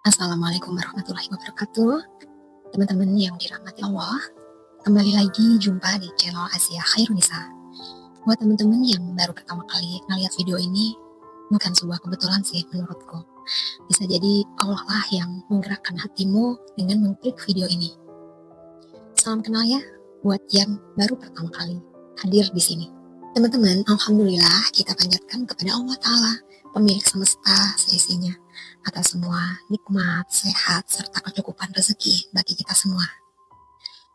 Assalamualaikum warahmatullahi wabarakatuh. Teman-teman yang dirahmati Allah, kembali lagi jumpa di channel Asia Khairunisa. Buat teman-teman yang baru pertama kali ngeliat video ini, bukan sebuah kebetulan sih menurutku. Bisa jadi Allah lah yang menggerakkan hatimu dengan mengklik video ini. Salam kenal ya buat yang baru pertama kali hadir di sini. Teman-teman, alhamdulillah kita panjatkan kepada Allah Ta'ala, pemilik semesta seisinya, atas semua nikmat, sehat, serta kecukupan rezeki bagi kita semua.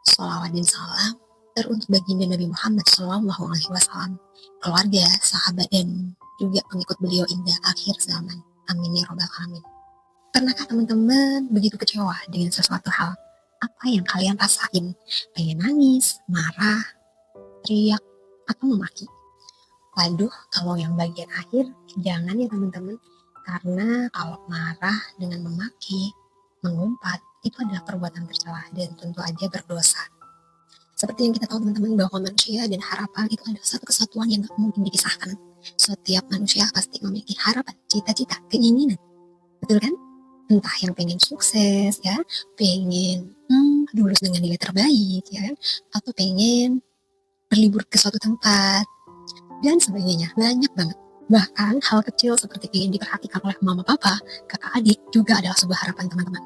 Sholawat dan salam teruntuk baginda Nabi Muhammad SAW, keluarga, sahabat, dan juga pengikut beliau hingga akhir zaman. Amin ya robbal alamin. Pernahkah teman-teman begitu kecewa dengan sesuatu hal? Apa yang kalian rasain? Pengen nangis, marah, teriak, atau memaki? Waduh, kalau yang bagian akhir jangan ya teman-teman, karena kalau marah dengan memaki, mengumpat, itu adalah perbuatan tercela dan tentu aja berdosa. Seperti yang kita tahu teman-teman, bahwa manusia dan harapan itu adalah satu kesatuan yang gak mungkin dipisahkan. Setiap manusia pasti memiliki harapan, cita-cita, keinginan, betul kan? Entah yang pengen sukses ya, pengen lulus dengan nilai terbaik ya kan, atau pengen berlibur ke suatu tempat dan sebagainya, banyak banget. Bahkan hal kecil seperti ingin diperhatikan oleh mama papa, kakak adik juga adalah sebuah harapan teman-teman.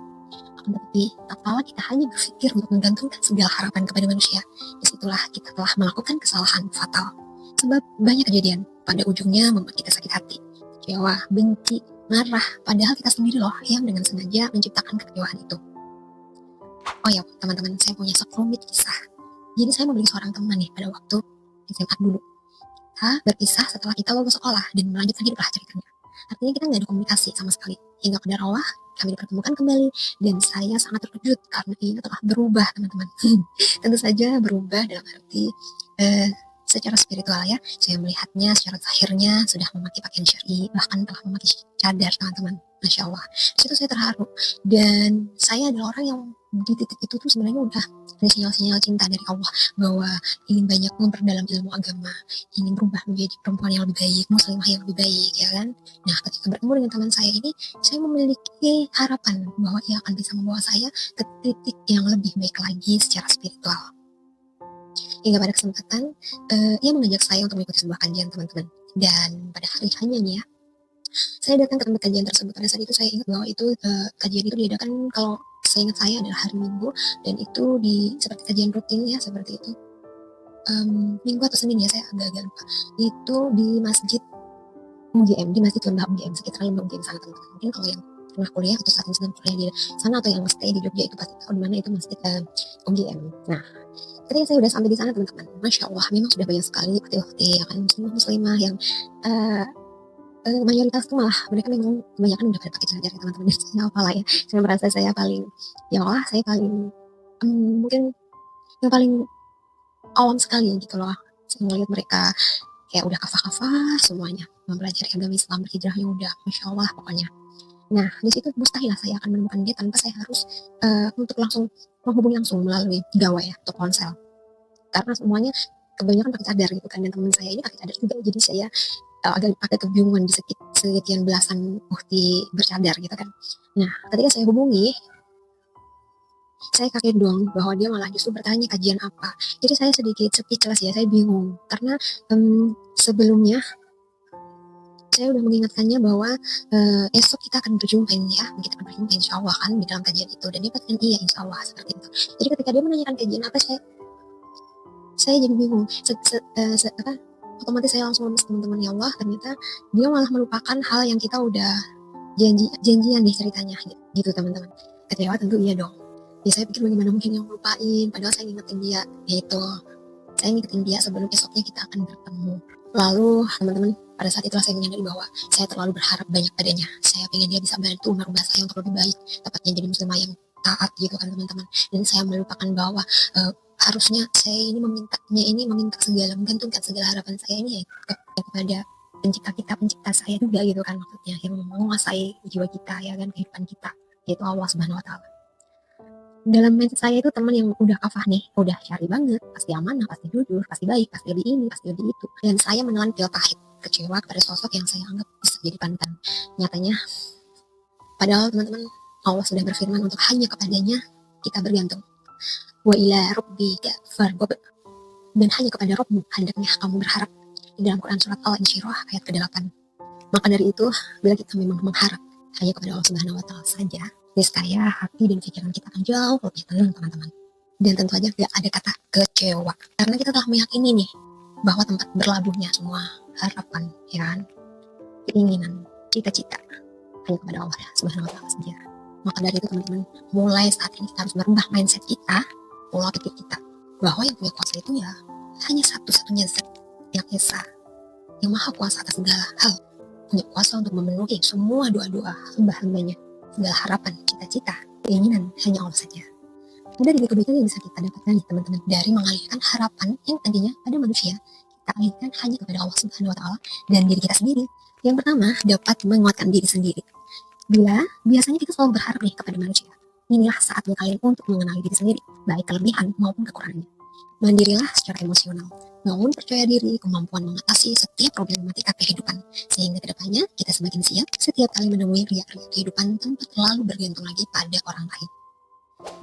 Akan tetapi, tatkala kita hanya berpikir untuk menggantungkan segala harapan kepada manusia, disitulah kita telah melakukan kesalahan fatal. Sebab banyak kejadian pada ujungnya membuat kita sakit hati, kecewa, benci, marah, padahal kita sendiri loh yang dengan sengaja menciptakan kekecewaan itu. Oh ya teman-teman, saya punya sekelumit kisah. Jadi saya memiliki seorang teman nih pada waktu SMA dulu. Kita berpisah setelah kita lulus sekolah dan melanjutkan hiduplah ceritanya. Artinya kita nggak ada komunikasi sama sekali. Hingga qadar Allah, kami dipertemukan kembali dan saya sangat terkejut karena ia telah berubah teman-teman. Tentu saja berubah dalam arti secara spiritual ya. Saya melihatnya secara zahirnya sudah memakai pakaian syar'i, bahkan telah memakai cadar teman-teman. Masya Allah. Disitu saya terharu dan saya adalah orang yang di titik itu tuh sebenarnya udah ada sinyal-sinyal cinta dari Allah bahwa ingin banyak memperdalam ilmu agama, ingin berubah menjadi perempuan yang lebih baik, muslimah yang lebih baik ya kan. Nah ketika bertemu dengan teman saya ini, saya memiliki harapan bahwa ia akan bisa membawa saya ke titik yang lebih baik lagi secara spiritual. Hingga pada kesempatan ia mengajak saya untuk mengikuti sebuah kajian teman-teman. Dan pada hari hanya nih ya, saya datang ke tempat kajian tersebut. Pada saat itu saya ingat bahwa itu kajian itu diadakan, kalau saya ingat saya adalah hari Minggu, dan itu di seperti kajian rutin ya seperti itu. Minggu atau Senin ya, saya agak-agak lupa. Itu di masjid UGM, di masjid Lembah UGM, sekitar Lembah UGM sana teman-teman. Mungkin kalau yang pernah kuliah atau saat ini sedang kuliah di sana atau yang stay di Jogja itu pasti tahu di mana itu masjid UGM. Nah, ketika saya udah sampai di sana teman-teman, masya Allah memang sudah banyak sekali ukti-ukti ya kan, muslimah yang mayoritas tuh malah mereka memang kebanyakan udah pada pakai cadar ya teman-teman. Saya apalah ya, saya merasa saya paling, ya Allah saya paling mungkin yang paling awam sekali gitu loh. Saya melihat mereka kayak udah kafah-kafah semuanya, mempelajari agama Islam, berhijrahnya udah masya Allah pokoknya. Nah di situ mustahil lah saya akan menemukan dia tanpa saya harus untuk langsung menghubungi langsung melalui gawai atau ponsel, karena semuanya kebanyakan pakai cadar gitu kan, dan teman saya ini pakai cadar juga, jadi saya agak kebingungan di sekian belasan ukti bercadar gitu kan. Nah ketika saya hubungi, saya kaget dong bahwa dia malah justru bertanya kajian apa. Jadi saya sedikit speechless ya, saya bingung karena sebelumnya saya udah mengingatkannya bahwa esok kita akan berjumpa ya, kita akan berjumpa insya Allah kan di dalam kajian itu, dan dia katakan iya insya Allah seperti itu. Jadi ketika dia menanyakan kajian apa, saya jadi bingung. Otomatis saya langsung lemes teman-teman, ya Allah ternyata dia malah melupakan hal yang kita udah janjian nih ceritanya gitu teman-teman. Kecewa tentu iya dong. Ya saya pikir bagaimana mungkin yang melupain, padahal saya ngingetin dia, yaitu saya ngingetin dia sebelum esoknya kita akan bertemu. Lalu teman-teman, pada saat itulah saya menyadari bahwa saya terlalu berharap banyak padanya. Saya pengen dia bisa bantu merubah saya untuk lebih baik, tepatnya jadi muslimah yang taat gitu kan teman-teman. Dan saya melupakan bahwa harusnya saya ini meminta segala, menggantungkan segala harapan saya ini kepada pencipta saya juga gitu kan, maksudnya yang menguasai jiwa kita ya kan, kehidupan kita, yaitu Allah Subhanahu wa Ta'ala. Dalam mindset saya itu teman yang udah kafah nih, udah syari banget, pasti amanah, pasti jujur, pasti baik, pasti lebih ini, pasti lebih itu. Dan saya menelan pil pahit, kecewa kepada sosok yang saya anggap bisa jadi panutan. Nyatanya, padahal teman-teman, Allah sudah berfirman untuk hanya kepadanya kita bergantung. Wa ila rabbika farghab, dan hanya kepada Rabbmu hendaknya kamu berharap. Di dalam Quran surat Al-Insyirah ayat ke-8. Maka dari itu, bila kita memang mengharap hanya kepada Allah Subhanahu wa taala saja, niscaya hati dan pikiran kita akan jauh lebih tenang, teman-teman. Dan tentu saja tidak ada kata kecewa, karena kita telah meyakini nih bahwa tempat berlabuhnya semua harapan, ya kan, keinginan, cita-cita hanya kepada Allah Subhanahu wa taala saja. Maka dari itu, teman-teman, mulai saat ini kita harus merubah mindset kita, pola pikir kita, bahwa yang punya kuasa itu ya hanya satu-satunya zat yang esa, yang maha kuasa atas segala hal, punya kuasa untuk memenuhi semua doa-doa hamba-hambanya, segala harapan, cita-cita, keinginan hanya Allah saja. Ada tiga kebaikan yang bisa kita dapatkan nih, teman-teman, dari mengalihkan harapan yang tadinya pada manusia, kita alihkan hanya kepada Allah Subhanahu wa taala dan diri kita sendiri. Yang pertama, dapat menguatkan diri sendiri. Bila biasanya kita selalu berharap nih kepada manusia, inilah saatnya kalian untuk mengenali diri sendiri, baik kelebihan maupun kekurangannya. Mandirilah secara emosional, bangun percaya diri, kemampuan mengatasi setiap problematika kehidupan, sehingga kedepannya kita semakin siap setiap kali menemui riak-riak kehidupan tanpa terlalu bergantung lagi pada orang lain.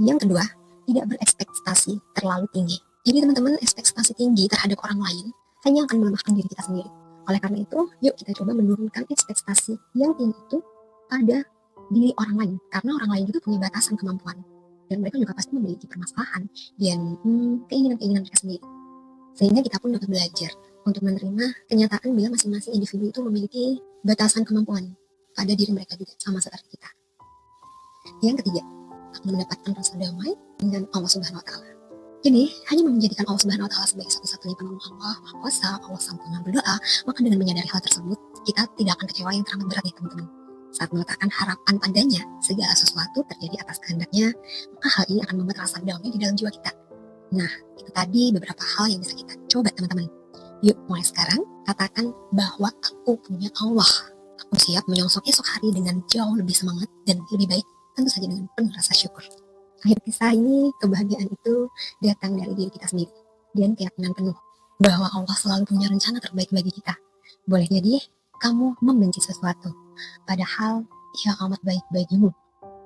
Yang kedua, tidak berekspektasi terlalu tinggi. Jadi teman-teman, ekspektasi tinggi terhadap orang lain hanya akan melemahkan diri kita sendiri. Oleh karena itu, yuk kita coba menurunkan ekspektasi yang tinggi itu pada diri orang lain, karena orang lain juga punya batasan kemampuan, dan mereka juga pasti memiliki permasalahan dan keinginan-keinginan mereka sendiri. Sehingga kita pun dapat belajar untuk menerima kenyataan bila masing-masing individu itu memiliki batasan kemampuan pada diri mereka juga, sama seperti kita. Yang ketiga, akan mendapatkan rasa damai dengan Allah Subhanahu wa taala. Jadi, hanya menjadikan Allah Subhanahu wa taala sebagai satu-satunya penolong Allah, Maha Kuasa, Allah Sang Pengambil Doa, maka dengan menyadari hal tersebut, kita tidak akan kecewa yang teramat berat ya, teman-teman. Saat meletakkan harapan padanya, segala sesuatu terjadi atas kehendaknya, maka hal ini akan membuat rasa damai di dalam jiwa kita. Nah, itu tadi beberapa hal yang bisa kita coba, teman-teman. Yuk, mulai sekarang, katakan bahwa aku punya Allah. Aku siap menyongsong esok hari dengan jauh lebih semangat dan lebih baik, tentu saja dengan penuh rasa syukur. Akhir kisah ini, kebahagiaan itu datang dari diri kita sendiri, dan keyakinan penuh bahwa Allah selalu punya rencana terbaik bagi kita. Boleh jadi, kamu membenci sesuatu, padahal ia amat baik bagimu.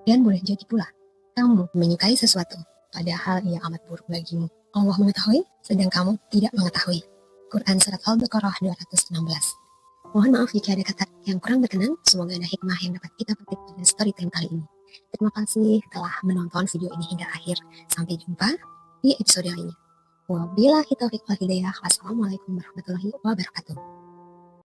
Dan boleh jadi pula, kamu menyukai sesuatu, padahal ia amat buruk bagimu. Allah mengetahui, sedang kamu tidak mengetahui. Quran Surat Al-Baqarah 216. Mohon maaf jika ada kata yang kurang berkenan, semoga ada hikmah yang dapat kita petik pada story time kali ini. Terima kasih telah menonton video ini hingga akhir. Sampai jumpa di episode lainnya. Wabillahi taufiq wal hidayah. Wassalamualaikum warahmatullahi wabarakatuh.